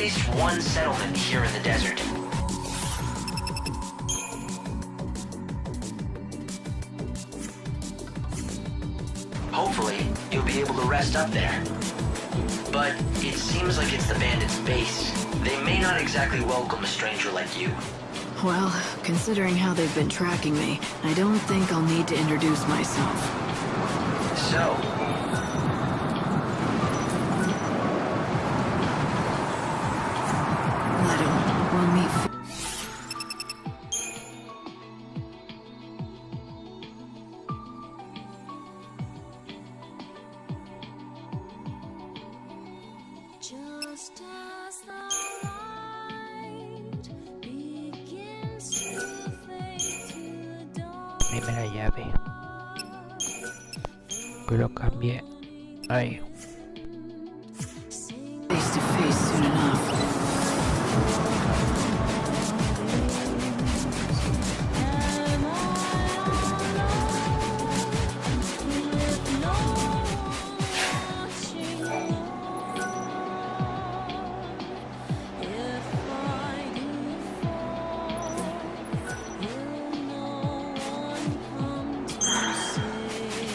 least one settlement here in the desert. Hopefully, you'll be able to rest up there. But it seems like it's the bandits' base. They may not exactly welcome a stranger like you. Well, considering how they've been tracking me, I don't think I'll need to introduce myself. So, Let him. We'll meet. Just as the light begins to fade to dawn. Primera llave. Que lo cambié. Ahí. Face to face soon enough. Am I alone with no one watching over? If I do fall, will no one come to save me?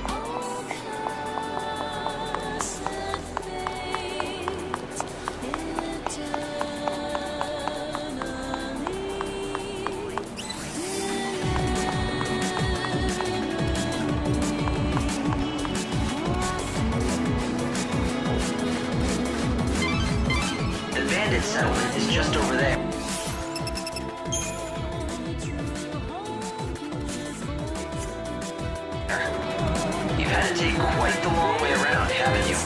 Oh, cursed fate, the bandit settlement is just over there. You've had to take quite the long way around, haven't you?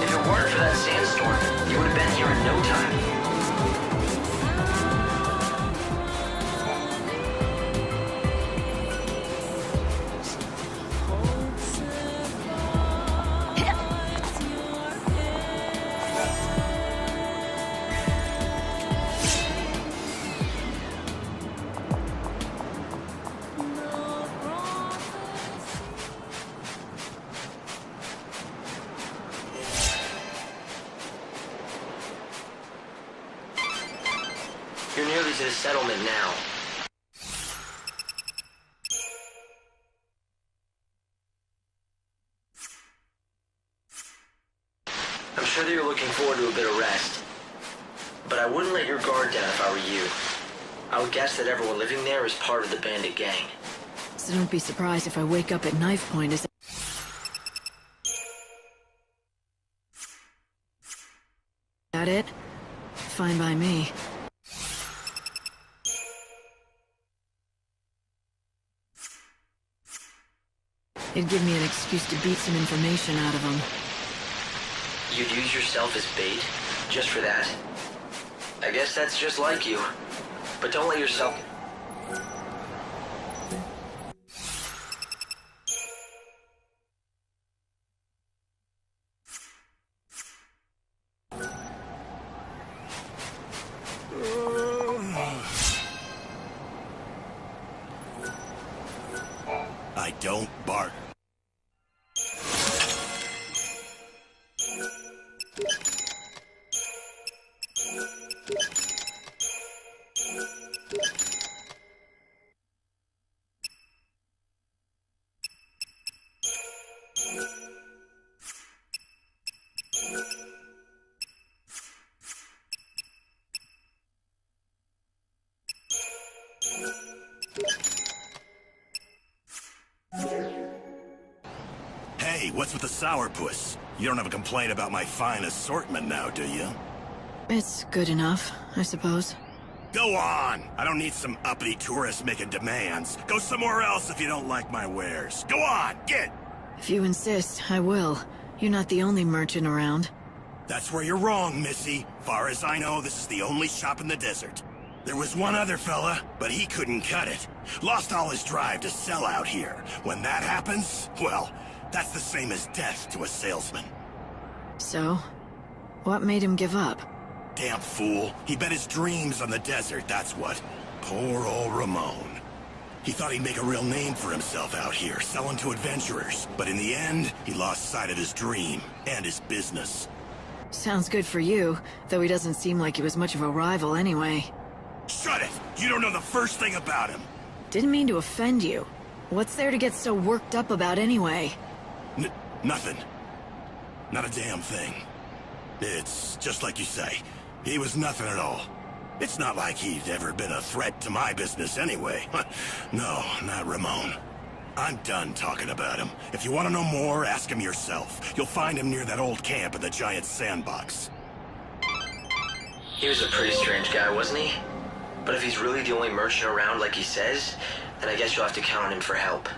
If it weren't for that sandstorm, you would have been here in no time. You're nearly to the settlement now. I'm sure that you're looking forward to a bit of rest. But I wouldn't let your guard down if I were you. I would guess that everyone living there is part of the bandit gang. So don't be surprised if I wake up at knife point as... That it? Fine by me. It'd give me an excuse to beat some information out of them. You'd use yourself as bait, just for that. I guess that's just like you. But don't let yourself... I don't bark. Hey, what's with the sourpuss? You don't have a complaint about my fine assortment now, do you? It's good enough, I suppose. Go on! I don't need some uppity tourists making demands. Go somewhere else if you don't like my wares. Go on, get! If you insist, I will. You're not the only merchant around. That's where you're wrong, Missy. Far as I know, this is the only shop in the desert. There was one other fella, but he couldn't cut it. Lost all his drive to sell out here. When that happens, well, that's the same as death to a salesman. So, what made him give up? Damn fool. He bet his dreams on the desert, that's what. Poor old Ramon. He thought he'd make a real name for himself out here, selling to adventurers. But in the end, he lost sight of his dream and his business. Sounds good for you, though he doesn't seem like he was much of a rival anyway. Shut it! You don't know the first thing about him! Didn't mean to offend you. What's there to get so worked up about anyway? Nothing. Not a damn thing. It's just like you say. He was nothing at all. It's not like he'd ever been a threat to my business anyway. No, not Ramon. I'm done talking about him. If you want to know more, ask him yourself. You'll find him near that old camp in the giant sandbox. He was a pretty strange guy, wasn't he? But if he's really the only merchant around like he says, then I guess you'll have to count on him for help.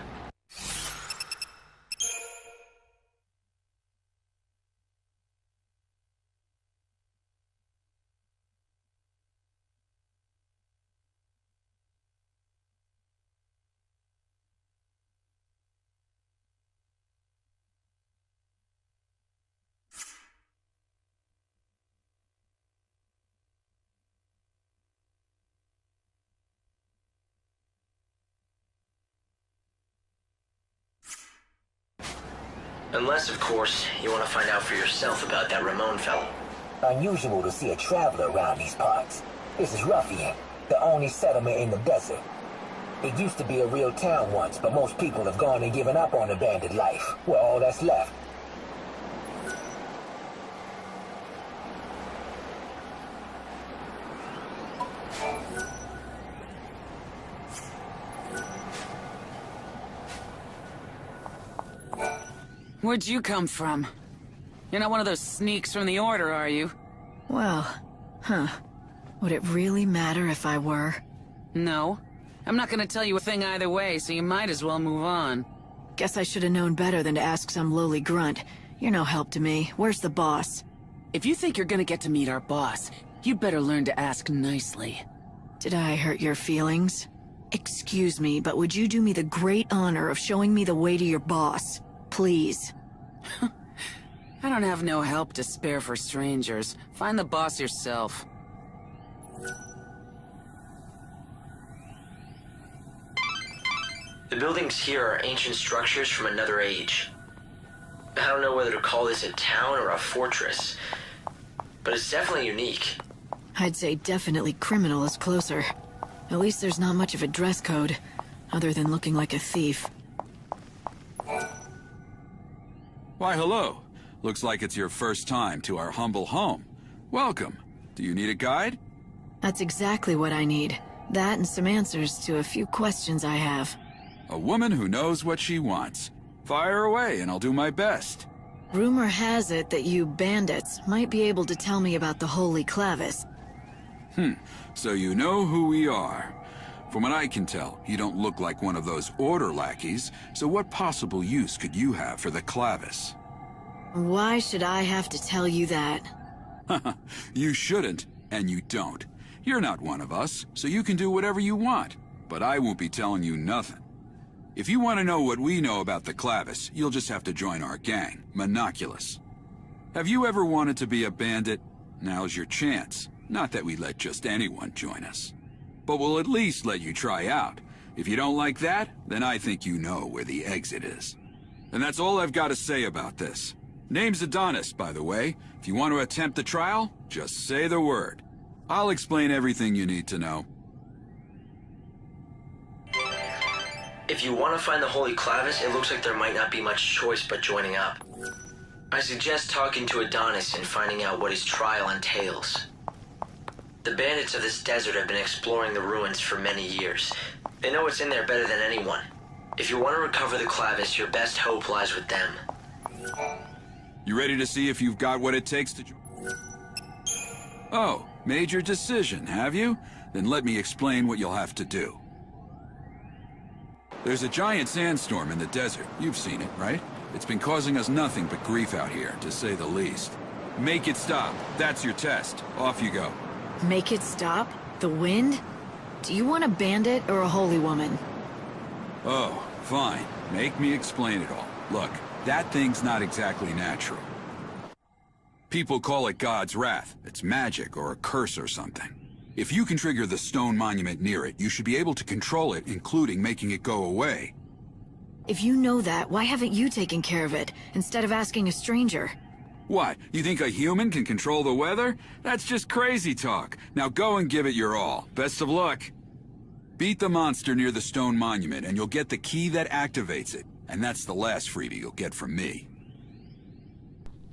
Unless, of course, you want to find out for yourself about that Ramon fellow. Unusual to see a traveler around these parts. This is Ruffian, the only settlement in the desert. It used to be a real town once, but most people have gone and given up on the bandit life. We're all that's left. Where'd you come from? You're not one of those sneaks from the Order, are you? Well, would it really matter if I were? No. I'm not gonna tell you a thing either way, so you might as well move on. Guess I should have known better than to ask some lowly grunt. You're no help to me. Where's the boss? If you think you're gonna get to meet our boss, you'd better learn to ask nicely. Did I hurt your feelings? Excuse me, but would you do me the great honor of showing me the way to your boss? Please. I don't have no help to spare for strangers. Find the boss yourself. The buildings here are ancient structures from another age. I don't know whether to call this a town or a fortress, but it's definitely unique. I'd say definitely criminal is closer. At least there's not much of a dress code, other than looking like a thief. Why, hello. Looks like it's your first time to our humble home. Welcome. Do you need a guide? That's exactly what I need. That and some answers to a few questions I have. A woman who knows what she wants. Fire away and I'll do my best. Rumor has it that you bandits might be able to tell me about the Holy Clavis. So you know who we are. From what I can tell, you don't look like one of those Order lackeys, so what possible use could you have for the Clavis? Why should I have to tell you that? You shouldn't, and you don't. You're not one of us, so you can do whatever you want. But I won't be telling you nothing. If you want to know what we know about the Clavis, you'll just have to join our gang, Monoculus. Have you ever wanted to be a bandit? Now's your chance. Not that we let just anyone join us. But we'll at least let you try out. If you don't like that, then I think you know where the exit is. And that's all I've got to say about this. Name's Adonis, by the way. If you want to attempt the trial, just say the word. I'll explain everything you need to know. If you want to find the Holy Clavis, it looks like there might not be much choice but joining up. I suggest talking to Adonis and finding out what his trial entails. The bandits of this desert have been exploring the ruins for many years. They know what's in there better than anyone. If you want to recover the Clavis, your best hope lies with them. You ready to see if you've got what it takes to... Oh, made your decision, have you? Then let me explain what you'll have to do. There's a giant sandstorm in the desert. You've seen it, right? It's been causing us nothing but grief out here, to say the least. Make it stop. That's your test. Off you go. Make it stop? The wind? Do you want a bandit or a holy woman? Oh, fine. Make me explain it all. Look, that thing's not exactly natural. People call it God's wrath. It's magic or a curse or something. If you can trigger the stone monument near it, you should be able to control it, including making it go away. If you know that, why haven't you taken care of it, instead of asking a stranger? What, you think a human can control the weather? That's just crazy talk. Now go and give it your all. Best of luck. Beat the monster near the stone monument, and you'll get the key that activates it. And that's the last freebie you'll get from me.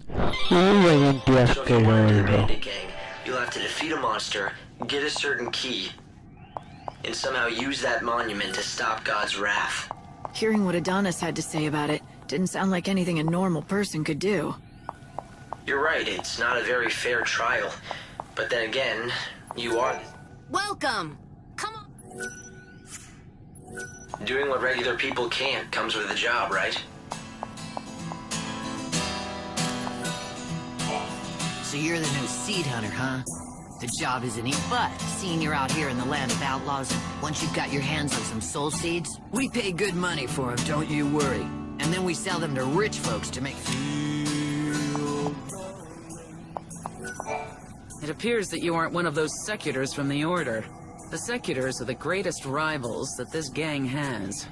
Uy, hay un tío So if you want to do the asqueroso. bandit gang, you'll have to defeat a monster, get a certain key, and somehow use that monument to stop God's wrath. Hearing what Adonis had to say about it didn't sound like anything a normal person could do. You're right, it's not a very fair trial. But then again, you are Welcome. Come on. doing what regular people can't comes with the job, right? So you're the new seed hunter, huh? The job isn't easy, but seeing you're out here in the land of outlaws, once you've got your hands on some soul seeds, we pay good money for them, don't you worry. And then we sell them to rich folks to make... It appears that you aren't one of those seculars from the Order. The seculars are the greatest rivals that this gang has.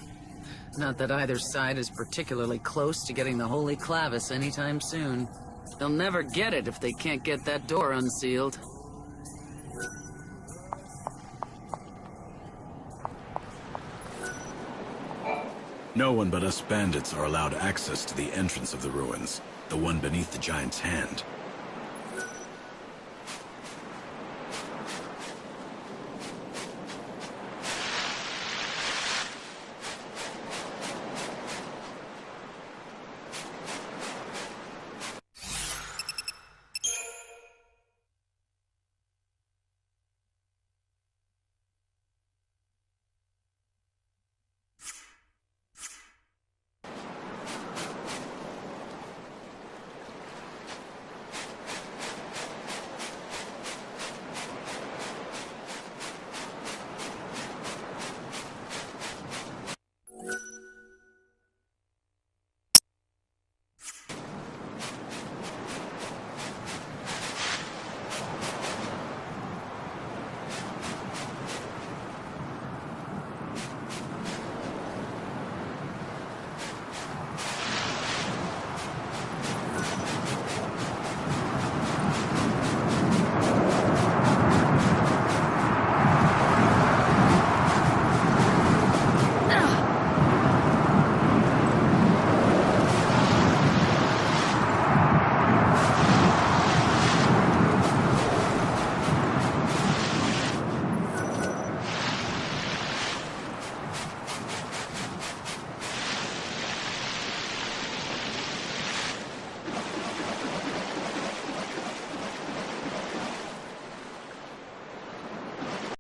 Not that either side is particularly close to getting the Holy Clavis anytime soon. They'll never get it if they can't get that door unsealed. No one but us bandits are allowed access to the entrance of the ruins, the one beneath the giant's hand.